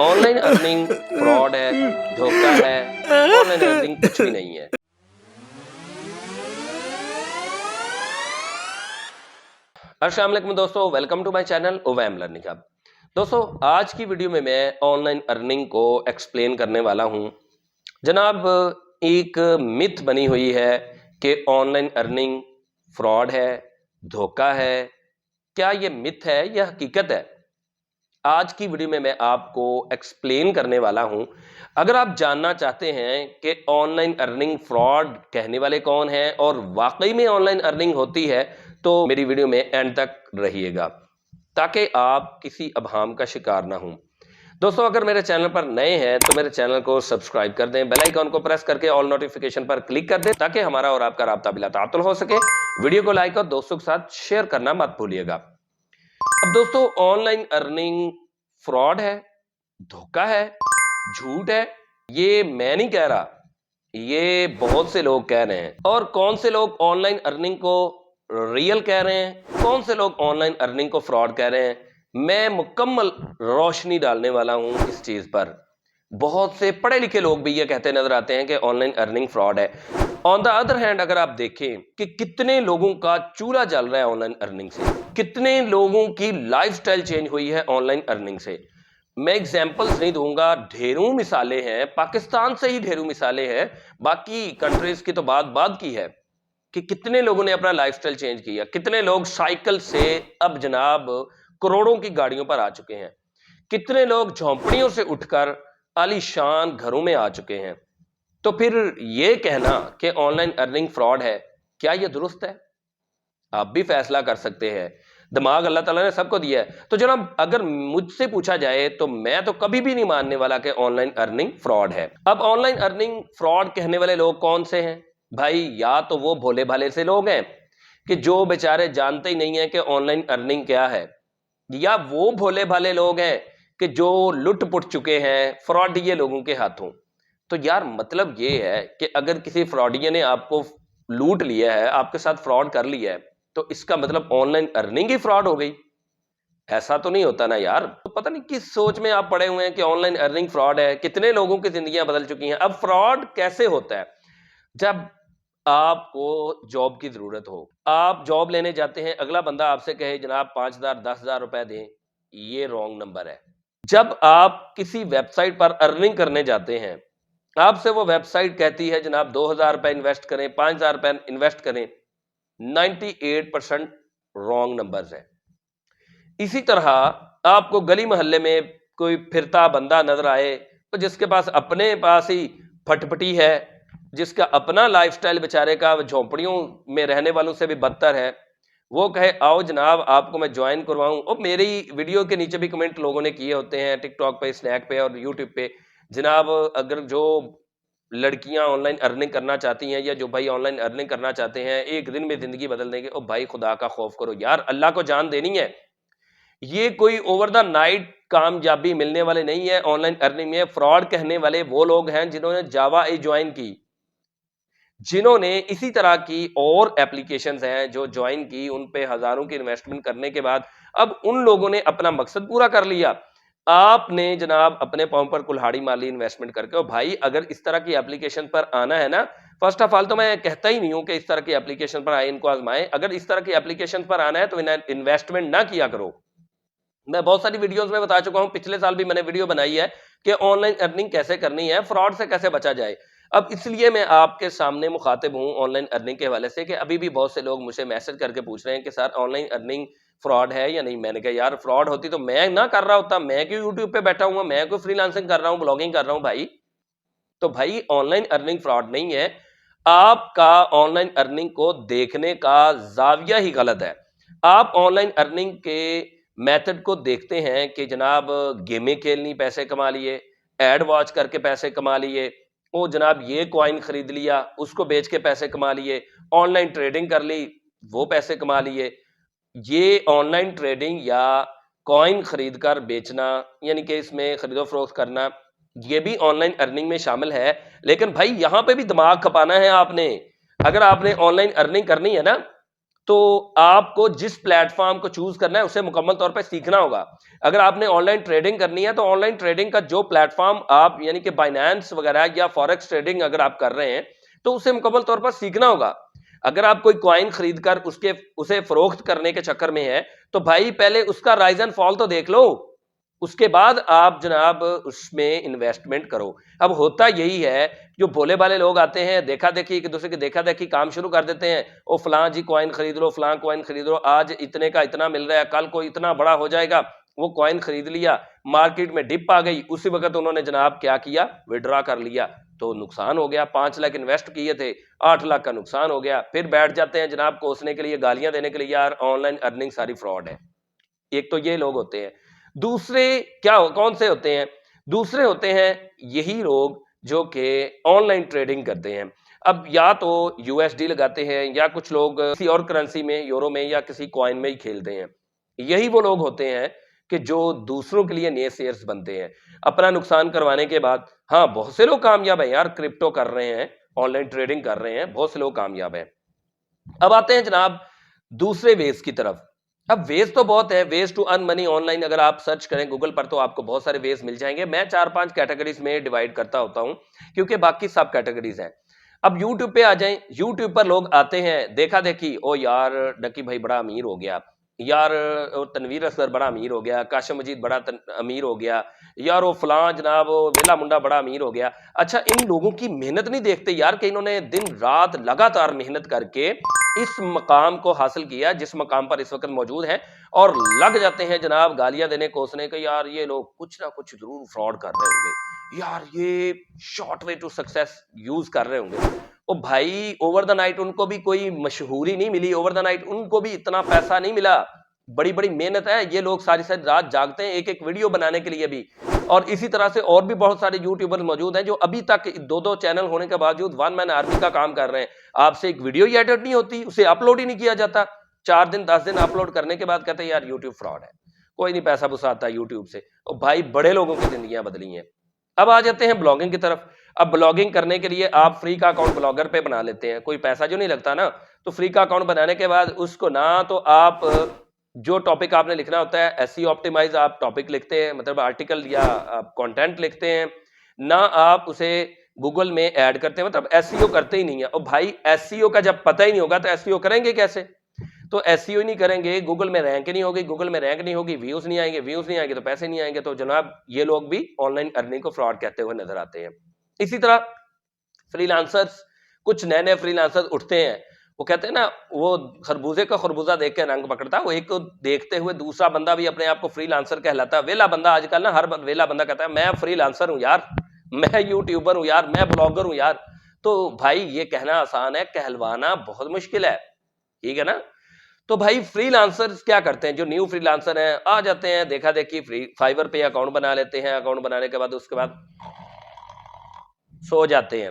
On line earning fraud ہے، دھوکہ ہے، آن لائن ارننگ کچھ بھی نہیں ہے۔ السلام علیکم دوستو، welcome to my channel Awaim learning hub. دوستو آج کی ویڈیو میں آن لائن ارننگ کو ایکسپلین کرنے والا ہوں۔ جناب ایک مت بنی ہوئی ہے کہ آن لائن ارننگ فراڈ ہے، دھوکہ ہے۔ کیا یہ مت ہے یا حقیقت ہے؟ آج کی ویڈیو میں آپ کو ایکسپلین کرنے والا ہوں۔ اگر آپ جاننا چاہتے ہیں کہ آن لائن ارننگ فراڈ کہنے والے کون ہیں اور واقعی میں آن لائن ارننگ ہوتی ہے تو میری ویڈیو میں اینڈ تک رہیے گا تاکہ آپ کسی ابہام کا شکار نہ ہوں۔ دوستو اگر میرے چینل پر نئے ہیں تو میرے چینل کو سبسکرائب کر دیں، بیل آئیکن کو پریس کر کے آل نوٹیفیکیشن پر کلک کر دیں تاکہ ہمارا اور آپ کا رابطہ بلا تعطل ہو سکے۔ ویڈیو کو لائک اور دوستوں کے ساتھ شیئر کرنا مت بھولیے گا۔ اب دوستو آن لائن ارننگ فراڈ ہے، دھوکہ ہے، جھوٹ ہے، یہ میں نہیں کہہ رہا، یہ بہت سے لوگ کہہ رہے ہیں۔ اور کون سے لوگ آن لائن ارننگ کو ریئل کہہ رہے ہیں، کون سے لوگ آن لائن ارننگ کو فراڈ کہہ رہے ہیں، میں مکمل روشنی ڈالنے والا ہوں اس چیز پر۔ بہت سے پڑھے لکھے لوگ بھی یہ کہتے نظر آتے ہیں کہ آن لائن ارننگ فراڈ ہے۔ آن دا ادر ہینڈ اگر آپ دیکھیں کہ کتنے لوگوں کا چولہا جل رہا ہے آن لائن ارننگ سے، کتنے لوگوں کی لائف سٹائل چینج ہوئی ہے آن لائن ارننگ سے، میں ایگزامپلز نہیں دوں گا، ڈھیروں مثالیں ہیں، پاکستان سے ہی ڈھیروں مثالیں ہیں، باقی کنٹریز کی تو بات کی ہے کہ کتنے لوگوں نے اپنا لائف سٹائل چینج کیا، کتنے لوگ سائیکل سے اب جناب کروڑوں کی گاڑیوں پر آ چکے ہیں، کتنے لوگ جھونپڑیوں سے اٹھ کر عالی شان گھروں میں آ چکے ہیں۔ تو پھر یہ کہنا کہ آن لائن ارننگ فراڈ ہے، کیا یہ درست ہے؟ آپ بھی فیصلہ کر سکتے ہیں، دماغ اللہ تعالیٰ نے سب کو دیا ہے۔ تو جناب اگر مجھ سے پوچھا جائے تو میں تو کبھی بھی نہیں ماننے والا کہ آن لائن ارننگ فراڈ ہے۔ اب آن لائن ارننگ فراڈ کہنے والے لوگ کون سے ہیں؟ بھائی یا تو وہ بھولے بھالے سے لوگ ہیں کہ جو بیچارے جانتے ہی نہیں ہیں کہ آن لائن ارننگ کیا ہے، یا وہ بھولے بھالے لوگ ہیں کہ جو لٹ پٹ چکے ہیں فراڈیے لوگوں کے ہاتھوں۔ تو یار مطلب یہ ہے کہ اگر کسی فراڈیے نے آپ کو لوٹ لیا ہے، آپ کے ساتھ فراڈ کر لیا ہے، تو اس کا مطلب آن لائن ارننگ ہی فراڈ ہو گئی؟ ایسا تو نہیں ہوتا نا یار۔ تو پتہ نہیں کس سوچ میں آپ پڑے ہوئے ہیں کہ آن لائن ارننگ فراڈ ہے، کتنے لوگوں کی زندگیاں بدل چکی ہیں۔ اب فراڈ کیسے ہوتا ہے؟ جب آپ کو جاب کی ضرورت ہو، آپ جاب لینے جاتے ہیں، اگلا بندہ آپ سے کہے جناب 5,000 10,000 روپے دیں، یہ رانگ نمبر ہے۔ جب آپ کسی ویب سائٹ پر ارننگ کرنے جاتے ہیں، آپ سے وہ ویب سائٹ کہتی ہے جناب 2,000 روپے انویسٹ کریں، 5,000 روپے انویسٹ کریں، 98% رانگ نمبرز ہیں۔ اسی طرح آپ کو گلی محلے میں کوئی پھرتا بندہ نظر آئے تو جس کے پاس اپنے پاس ہی پھٹ پٹی ہے، جس کا اپنا لائف سٹائل بیچارے کا جھونپڑیوں میں رہنے والوں سے بھی بدتر ہے، وہ کہے آؤ جناب آپ کو میں جوائن کرواؤں۔ اور میری ویڈیو کے نیچے بھی کمنٹ لوگوں نے کیے ہوتے ہیں ٹک ٹاک پہ، اسنیک پہ اور یوٹیوب پہ، جناب اگر جو لڑکیاں آن لائن ارننگ کرنا چاہتی ہیں یا جو بھائی آن لائن ارننگ کرنا چاہتے ہیں ایک دن میں زندگی بدل دیں گے، او بھائی خدا کا خوف کرو یار، اللہ کو جان دینی ہے۔ یہ کوئی اوور دا نائٹ کامیابی ملنے والے نہیں ہے آن لائن ارننگ میں۔ فراڈ کہنے والے وہ لوگ ہیں جنہوں نے جاوا جوائن کی، جنہوں نے اسی طرح کی اور ایپلیکیشنز ہیں جو جوائن کی، ان پہ ہزاروں کی انویسٹمنٹ کرنے کے بعد اب ان لوگوں نے اپنا مقصد پورا کر لیا۔ آپ نے جناب اپنے پاؤں پر کلہاڑی مار لی انویسٹمنٹ کر کے۔ اور بھائی اگر اس طرح کی ایپلیکیشن پر آنا ہے نا، فرسٹ آف آل تو میں کہتا ہی نہیں ہوں کہ اس طرح کی ایپلیکیشن پر آئے، ان کو آزمائیں۔ اگر اس طرح کی ایپلیکیشن پر آنا ہے تو انویسٹمنٹ نہ کیا کرو۔ میں بہت ساری ویڈیوز میں بتا چکا ہوں، پچھلے سال بھی میں نے ویڈیو بنائی ہے کہ آن لائن ارننگ کیسے کرنی ہے، فراڈ سے کیسے بچا جائے۔ اب اس لیے میں آپ کے سامنے مخاطب ہوں آن لائن ارننگ کے حوالے سے کہ ابھی بھی بہت سے لوگ مجھے میسج کر کے پوچھ رہے ہیں کہ سر آن لائن ارننگ فراڈ ہے یا نہیں۔ میں نے کہا یار فراڈ ہوتی تو میں نہ کر رہا ہوتا، میں کیوں یوٹیوب پہ بیٹھا ہوں، میں کوئی فری لانسنگ کر رہا ہوں، بلاگنگ کر رہا ہوں بھائی۔ تو بھائی آن لائن ارننگ فراڈ نہیں ہے، آپ کا آن لائن ارننگ کو دیکھنے کا زاویہ ہی غلط ہے۔ آپ آن لائن ارننگ کے میتھڈ کو دیکھتے ہیں کہ جناب گیمیں کھیلنی پیسے کما لیے، ایڈ واچ کر کے پیسے کما لیے، او جناب یہ کوائن خرید لیا اس کو بیچ کے پیسے کما لیے، آن لائن ٹریڈنگ کر لی وہ پیسے کما لیے۔ یہ آن لائن ٹریڈنگ یا کوائن خرید کر بیچنا یعنی کہ اس میں خرید و فروخت کرنا، یہ بھی آن لائن ارننگ میں شامل ہے۔ لیکن بھائی یہاں پہ بھی دماغ کھپانا ہے آپ نے۔ اگر آپ نے آن لائن ارننگ کرنی ہے نا تو آپ کو جس پلیٹ فارم کو چوز کرنا ہے اسے مکمل طور پہ سیکھنا ہوگا. اگر آپ نے آن لائن ٹریڈنگ کرنی ہے تو آن لائن ٹریڈنگ کا جو پلیٹ فارم آپ یعنی کہ بائنانس وغیرہ یا فوریکس ٹریڈنگ اگر آپ کر رہے ہیں تو اسے مکمل طور پر سیکھنا ہوگا. اگر آپ کوئی کوائن خرید کر اسے فروخت کرنے کے چکر میں ہے تو بھائی پہلے اس کا رائز اینڈ فال تو دیکھ لو, اس کے بعد آپ جناب اس میں انویسٹمنٹ کرو. اب ہوتا یہی ہے, جو بولے بالے لوگ آتے ہیں دیکھا دیکھی, ایک دوسرے کے دیکھا دیکھی کام شروع کر دیتے ہیں. او فلاں جی کوائن خرید لو, فلاں کوائن خرید لو, آج اتنے کا اتنا مل رہا ہے, کل کو اتنا بڑا ہو جائے گا. وہ کوائن خرید لیا, مارکیٹ میں ڈپ آ گئی, اسی وقت انہوں نے جناب کیا کیا, وڈرا کر لیا, تو نقصان ہو گیا. 5 لاکھ انویسٹ کیے تھے, 8 لاکھ کا نقصان ہو گیا. پھر بیٹھ جاتے ہیں جناب کوسنے کے لیے, گالیاں دینے کے لیے, یار آن لائن ارننگ ساری فراڈ ہے. ایک تو یہ لوگ ہوتے ہیں. دوسرے کون سے ہوتے ہیں؟ دوسرے ہوتے ہیں یہی لوگ جو کہ آن لائن ٹریڈنگ کرتے ہیں. اب یا تو یو ایس ڈی لگاتے ہیں, یا کچھ لوگ کسی اور کرنسی میں, یورو میں یا کسی کوائن میں ہی کھیلتے ہیں. یہی وہ لوگ ہوتے ہیں کہ جو دوسروں کے لیے نئے سیئرز بنتے ہیں اپنا نقصان کروانے کے بعد. ہاں بہت سے لوگ کامیاب ہیں یار, کرپٹو کر رہے ہیں, آن لائن ٹریڈنگ کر رہے ہیں, بہت سے لوگ کامیاب ہیں. اب آتے ہیں جناب دوسرے ویز کی طرف. اب ویز تو بہت ہے, ways to earn money on line اگر آپ سرچ کریں گوگل پر تو آپ کو بہت سارے ویز مل جائیں گے. میں 4-5 کیٹیگریز میں ڈیوائڈ کرتا ہوتا ہوں کیونکہ باقی سب کیٹیگریز ہیں. اب یوٹیوب پہ آ جائیں, یوٹیوب پر لوگ آتے ہیں دیکھا دیکھی, او یار ڈکی بھائی بڑا امیر ہو گیا, یار تنویر اصغر بڑا امیر ہو گیا, کاشم مجید بڑا امیر ہو گیا, یار وہ فلاں جناب ویلا منڈا بڑا امیر ہو گیا. اچھا ان لوگوں کی محنت نہیں دیکھتے یار کہ انہوں نے دن رات لگاتار محنت کر کے اس مقام کو حاصل کیا جس مقام پر اس وقت موجود ہیں, اور لگ جاتے ہیں جناب گالیاں دینے کوسنے کہ یار یہ لوگ کچھ نہ کچھ ضرور فراڈ کر رہے ہوں گے, یار یہ short way to success use کر رہے ہوں گے. او بھائی اوور دا نائٹ ان کو بھی کوئی مشہوری نہیں ملی, اوور دا نائٹ ان کو بھی اتنا پیسہ نہیں ملا. بڑی بڑی محنت ہے, یہ لوگ ساری ساری رات جاگتے ہیں ایک ایک ویڈیو بنانے کے لیے بھی. اور اسی طرح سے اور بھی بہت سارے یوٹیوبر موجود ہیں جو ابھی تک 2 چینل ہونے کے باوجود ون مین آرمی کا کام کر رہے ہیں. آپ سے ایک ویڈیو ہی ایڈٹ نہیں ہوتی, اسے اپلوڈ ہی نہیں کیا جاتا, 4 دن 10 دن اپلوڈ کرنے کے بعد کہتے ہیں یار یوٹیوب فراڈ ہے, کوئی نہیں پیسہ بساتا یوٹیوب سے. اور بھائی بڑے لوگوں کی زندگیاں بدلی ہیں. اب آ جاتے ہیں بلاگنگ کی طرف. اب بلاگنگ کرنے کے لیے آپ فری کا اکاؤنٹ بلاگر پہ بنا لیتے ہیں, کوئی پیسہ جو نہیں لگتا نا, تو فری کا اکاؤنٹ بنانے کے بعد اس کو نہ تو آپ جو ٹاپک آپ نے لکھنا ہوتا ہے ایس ای آپٹیمائز آپ ٹاپک لکھتے ہیں, مطلب آرٹیکل یا کانٹینٹ لکھتے ہیں, نہ آپ اسے گوگل میں ایڈ کرتے ہیں, مطلب ایس ای او کرتے ہی نہیں ہے. اور بھائی ایس ای او کا جب پتہ ہی نہیں ہوگا تو ایس ای او کریں گے کیسے؟ تو ایس ای او نہیں کریں گے, گوگل میں رینک نہیں ہوگی, گوگل میں رینک نہیں ہوگی, ویوز نہیں آئیں گے, ویوز نہیں آئیں گے تو پیسے نہیں آئیں گے. تو جناب یہ لوگ بھی آن لائن ارننگ کو فراڈ کہتے ہوئے نظر آتے ہیں. اسی طرح فری لانسرز, کچھ نئے نئے فری لانسرز اٹھتے ہیں, وہ کہتے ہیں نا وہ خربوزے کا خربوزہ دیکھ کے رنگ پکڑتا, وہ ایک کو دیکھتے ہوئے دوسرا بندہ بھی اپنے آپ کو فری لانسر کہلاتا ہے. ویلا بندہ آج کل نا ہر ویلا بندہ کہتا ہے میں فری لانسر ہوں یار, میں یوٹیوبر ہوں یار, میں بلاگر ہوں یار. تو بھائی یہ کہنا آسان ہے, کہلوانا بہت مشکل ہے, ٹھیک ہے نا. تو بھائی فری لانسر کیا کرتے ہیں, جو نیو فری لانسر ہیں آ جاتے ہیں دیکھا دیکھی فائیور پہ اکاؤنٹ بنا لیتے ہیں, اکاؤنٹ بنانے کے بعد اس کے بعد سو جاتے ہیں.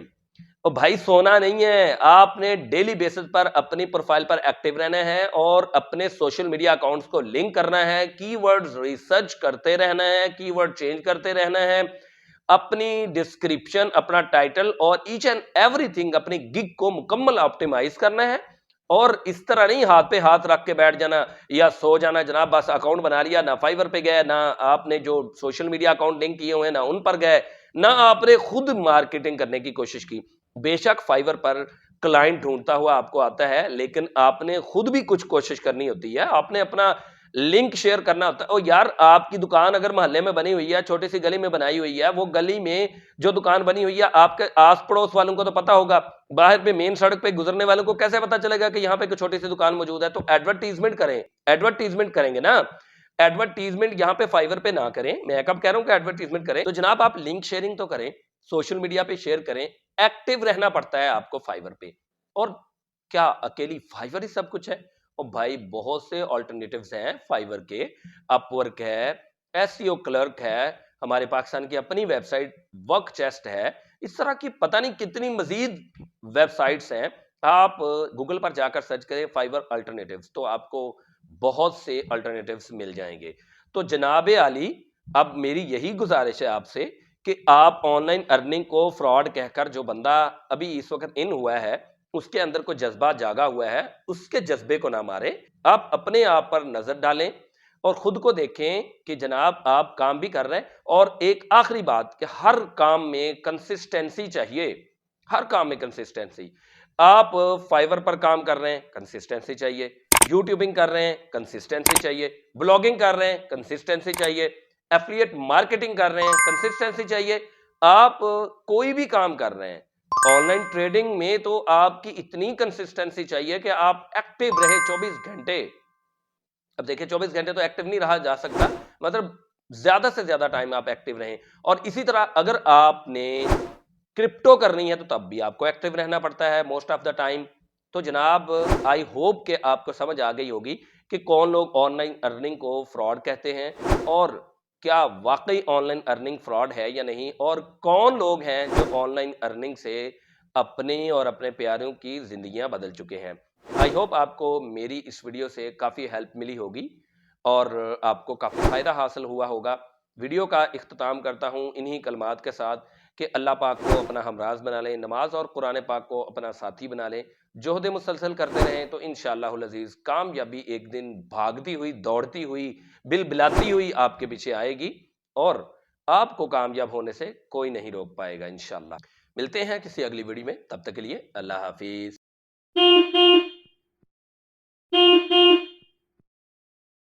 اور بھائی سونا نہیں ہے, آپ نے ڈیلی بیسس پر اپنی پروفائل پر ایکٹیو رہنا ہے اور اپنے سوشل میڈیا اکاؤنٹس کو لنک کرنا ہے, کی ورڈز ریسرچ کرتے رہنا ہے, کی ورڈ چینج کرتے رہنا ہے, اپنی ڈسکرپشن, اپنا ٹائٹل اور ایچ اینڈ ایوری تھنگ اپنی گگ کو مکمل آپٹیمائز کرنا ہے. اور اس طرح نہیں ہاتھ پہ ہاتھ رکھ کے بیٹھ جانا یا سو جانا جناب, بس اکاؤنٹ بنا لیا, نہ فائیور پہ گئے, نہ آپ نے جو سوشل میڈیا اکاؤنٹ لنک کیے ہوئے نہ ان پر گئے, نہ آپ نے خود مارکیٹنگ کرنے کی کوشش کی. بے شک فائیور پر کلائنٹ ڈھونڈتا ہوا آپ کو آتا ہے, لیکن آپ نے خود بھی کچھ کوشش کرنی ہوتی ہے, آپ نے اپنا لنک شیئر کرنا ہوتا ہے. او یار آپ کی دکان اگر محلے میں بنی ہوئی ہے, چھوٹی سی گلی میں بنائی ہوئی ہے, وہ گلی میں جو دکان بنی ہوئی ہے آپ کے آس پڑوس والوں کو تو پتا ہوگا, باہر پہ مین سڑک پہ گزرنے والوں کو کیسے پتا چلے گا کہ یہاں پہ کوئی چھوٹی سی دکان موجود ہے؟ تو ایڈورٹیزمنٹ کریں, ایڈورٹیزمنٹ کریں گے نا. ایڈورٹیزمنٹ یہاں پہ فائیور پہ نہ کریں, میں کب کہہ رہا ہوں کہ ایڈورٹیزمنٹ کریں. تو جناب آپ لنک شیئرنگ تو کریں, سوشل میڈیا پہ شیئر کریں, ایکٹیو رہنا پڑتا ہے آپ کو فائیور پہ. اور کیا اکیلی فائیور ہی سب کچھ ہے؟ اور بھائی بہت سے آلٹرنیٹیوز ہیں فائیور کے, اپ ورک ہے, ایس ای او کلرک ہے, ہمارے پاکستان کی اپنی ویب سائٹ ورک چیسٹ ہے, اس طرح کی پتہ نہیں کتنی مزید ویب سائٹس ہیں. آپ گوگل پر جا کر سرچ کریں فائیور الٹرنیٹیوز, تو آپ کو بہت سے الٹرنیٹیوز مل جائیں گے. تو جناب عالی اب میری یہی گزارش ہے آپ سے کہ آپ آن لائن ارننگ کو فراڈ کہہ کر, جو بندہ ابھی اس وقت ان ہوا ہے اس کے اندر کوئی جذبہ جاگا ہوا ہے، اس کے جذبے کو نہ مارے، آپ اپنے آپ پر نظر ڈالیں اور خود کو دیکھیں کہ جناب آپ کام بھی کر رہے ہیں۔ اور ایک آخری بات کہ ہر کام میں کنسسٹنسی چاہیے، ہر کام میں کنسسٹنسی۔ آپ فائیور پر کام کر رہے ہیں، کنسسٹنسی چاہیے، یوٹیوبنگ کر رہے ہیں، کنسسٹنسی چاہیے، بلاگنگ کر رہے ہیں، کنسسٹنسی چاہیے، ایفلیٹ مارکیٹنگ کر رہے ہیں، کنسسٹنسی چاہیے۔ آپ کوئی بھی کام کر رہے ہیں، آن لائن ٹریڈنگ میں تو آپ کی اتنی کنسسٹنسی چاہیے کہ آپ ایکٹیو رہے 24 گھنٹے۔ اب دیکھیں 24 گھنٹے تو ایکٹیو نہیں رہا جا سکتا، مطلب زیادہ سے زیادہ ٹائم آپ ایکٹیو رہیں۔ اور اسی طرح اگر آپ نے کرپٹو کرنی ہے تو تب بھی آپ کو ایکٹیو رہنا پڑتا ہے موسٹ آف دا ٹائم۔ تو جناب آئی ہوپ کہ آپ کو سمجھ آ گئی ہوگی کہ کون لوگ آن لائن ارننگ کو فراڈ کہتے ہیں، اور کیا واقعی آن لائن ارننگ فراڈ ہے یا نہیں، اور کون لوگ ہیں جو آن لائن ارننگ سے اپنی اور اپنے پیاروں کی زندگیاں بدل چکے ہیں۔ آئی ہوپ آپ کو میری اس ویڈیو سے کافی ہیلپ ملی ہوگی اور آپ کو کافی فائدہ حاصل ہوا ہوگا۔ ویڈیو کا اختتام کرتا ہوں انہی کلمات کے ساتھ کہ اللہ پاک کو اپنا ہمراز بنا لیں، نماز اور قرآن پاک کو اپنا ساتھی بنا لیں، جہد مسلسل کرتے رہیں تو انشاءاللہ العزیز کامیابی ایک دن بھاگتی ہوئی، دوڑتی ہوئی، بل بلاتی ہوئی آپ کے پیچھے آئے گی، اور آپ کو کامیاب ہونے سے کوئی نہیں روک پائے گا انشاءاللہ۔ ملتے ہیں کسی اگلی ویڈیو میں، تب تک کے لیے اللہ حافظ۔